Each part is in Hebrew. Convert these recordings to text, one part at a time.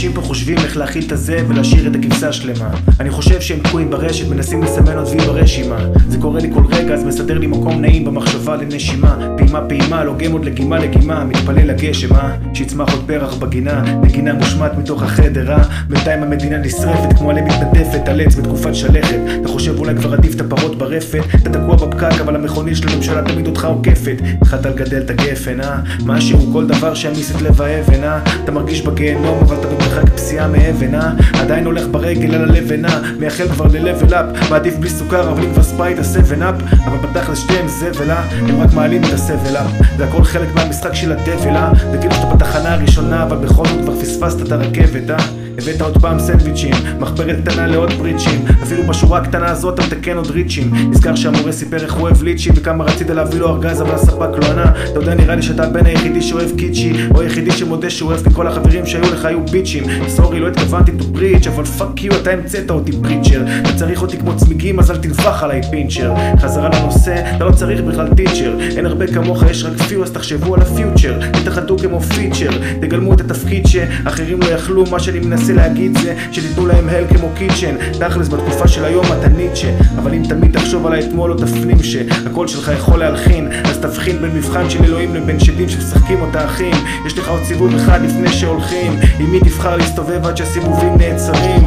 אנשים פה חושבים איך להכיל את הזה ולהשאיר את הכבשה השלמה. אני חושב שהם תקועים ברשת, מנסים לסמן עוד וי ברשימה. זה קורה לי כל רגע, אז מסדר לי מקום נעים במחשבה לנשימה. פעימה פעימה, לוגם עוד לגימה לגימה, מתפלל לגשם, שיצמח עוד פרח בגינה. נגינה מושמעת מתוך החדר, בינתיים המדינה נשרפת כמו עלה מתנדפת על עץ בתקופת שלכת. אתה חושב אולי כבר עדיף את הפרות ברפת, אתה תקוע בפקק אבל המכונית של הממשלה תמיד אותך עוקפת. התחלת לגדל את הגפן, משהו כל דבר שימיס את לב האבן, אתה מרגיש בגיהנום אבל אתה במרחק פסיעה מאבן, עדיין הולך ברגל על הלבן, מייחל כבר ללבל אפ, מעדיף בלי סוכר אבל אם כבר ספרייט הסבן אפ, אבל בתכלס שתיהם זבל, הם רק מעלים את הסבל אפ, זה הכל חלק מהמשחק של הדבל, זה כאילו שאתה בתחנה הראשונה אבל בכל זאת כבר פספסת את הרכבת, הבאת עוד פעם סנדוויצ'ים, מחברת קטנה לעוד בריצ'ים, אפילו בשורה הקטנה הזאת אתה מתקן עוד ריצ'ים. נזכר שהמורה סיפר איך הוא אוהב ליצ'י וכמה רצית להביא לו ארגז אבל הספק לא ענה. אתה יודע, נראה לי שאתה בין היחידי שאוהב קיצ'י, או היחידי שמודה שהוא אוהב כי כל החברים שהיו לך היו ביצ'ים. סורי, לא התכוונתי to preach, אבל פאק יו, אתה המצאת אותי פריצ'ר. אתה צריך אותי כמו צמיגים אז אל תנפח עליי פינצ'ר. חזרה לנושא, אתה לא צריך בכלל טיצ'ר, אין הרבה כמוך, יש רק פיו, אז תחשבו על הפיוטר. תתאחדו כמו פיצ'ר, תגלמו את התפקיד שאחרים לא יכלו. מה שאני מנסה להגיד זה שתיתנו להם הל כמו קיצ'ן. תכלס בתקופה של היום אתה ניטשה, אבל אם תמיד תחשוב על האתמול או תפנים שהכל שלך יכול להלחין, אז תבחין בין מבחן של אלוהים לבין שדים שמשחקים אותה אחים. יש לך עוד סיבוב אחד לפני שהולכים, עם מי תבחר להסתובב עד שהסיבובים נעצרים?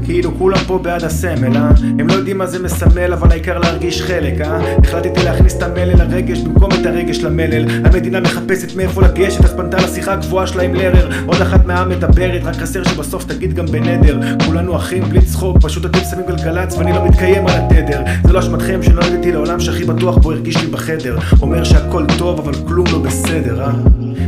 כאילו כולם פה בעד הסמל, הם לא יודעים מה זה מסמל אבל העיקר להרגיש חלק, החלטתי להכניס את המלל לרגש במקום את הרגש למלל. המדינה מחפשת מאיפה לגשת אז פנתה לשיחה הגבוהה שלה עם לרר. עוד אחת מהעם מדברת, רק חסר שבסוף תגיד גם בנדר. כולנו אחים בלי צחוק, פשוט אתם שמים גלגלצ ואני לא מתקיים על התדר. זה לא אשמתכם שנולדתי לעולם שהכי בטוח בו הרגיש לי בחדר. אומר שהכל טוב אבל כלום לא בסדר,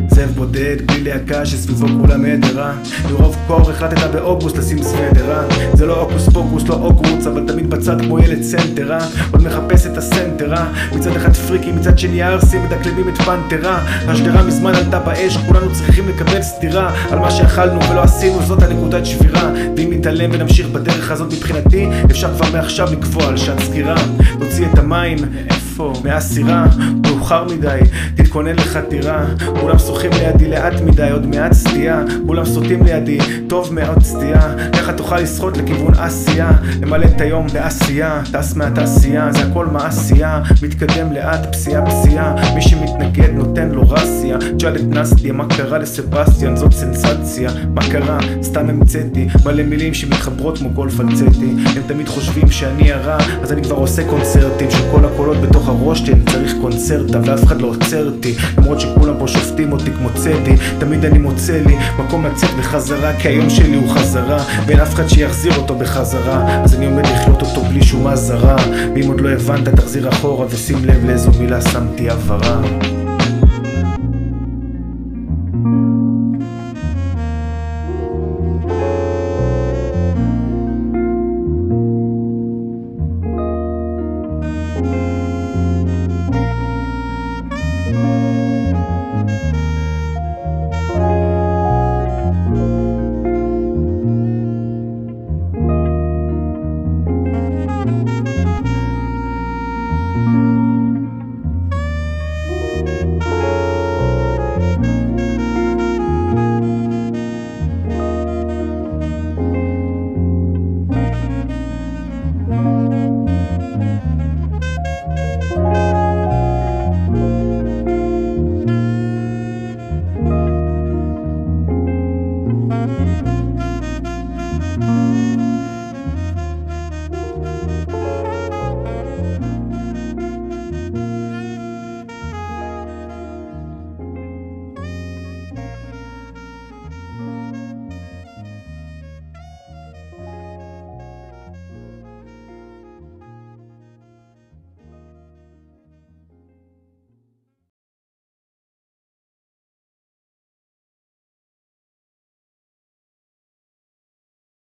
זאב בודד בלי להקה שסביבו כולם עדר, מרוב קור החלטת באוגוסט לשים סוודר, זה לא אוקוס פוקוס, לא אוקרוץ, אבל תמיד בצד כמו ילד סנטר, עוד מחפש את הסנטר, מצד אחד פריקי, מצד שני ארסים, מדקלמים את פנטרה. השדרה מזמן עלתה באש, כולנו צריכים לקבל סתירה על מה שאכלנו ולא עשינו, זאת הנקודת שבירה. ואם נתעלם ונמשיך בדרך הזאת מבחינתי, אפשר כבר מעכשיו לקבוע על שעת סגירה. תוציא את המים, איפה? מהסירה, מאוחר מדי, תתכונן לחתירה. כולם שוחים לידי לאט מדי, עוד מעט סטייה. כולם סוטים לידי, טוב מאוד סטייה. ככה תוכל לשחות לכיוון עשייה, למלא את היום בעשייה. טס מהתעשייה, זה הכל מעשייה, מתקדם לאט, פסיעה פסיעה. מי שמתנגד נותן לו רסיה. תשאל את נסטיה, מה קרה לסבסטיאן? זאת סנסציה. מה קרה? סתם המצאתי מלא מילים שמתחברות כמו כל פלצטי. הם תמיד חושבים שאני הרע, אז אני כבר עושה קונצרטים של כל הקולות בתוך הראש שלי. אני צריך קונצרטה ואף אחד לא עוצר אותי, למרות שכולם פה שופטים אותי כמו צדי. תמיד אני מוצא לי מקום לצאת בחזרה, כי היום שלי הוא חזרה ואין אף אחד שיחזיר אותו בחזרה. אז אני עומד לחיות אותו בלי שום עזרה, ואם עוד לא הבנת תחזיר אחורה ושים לב לאיזו מילה שמתי עברה.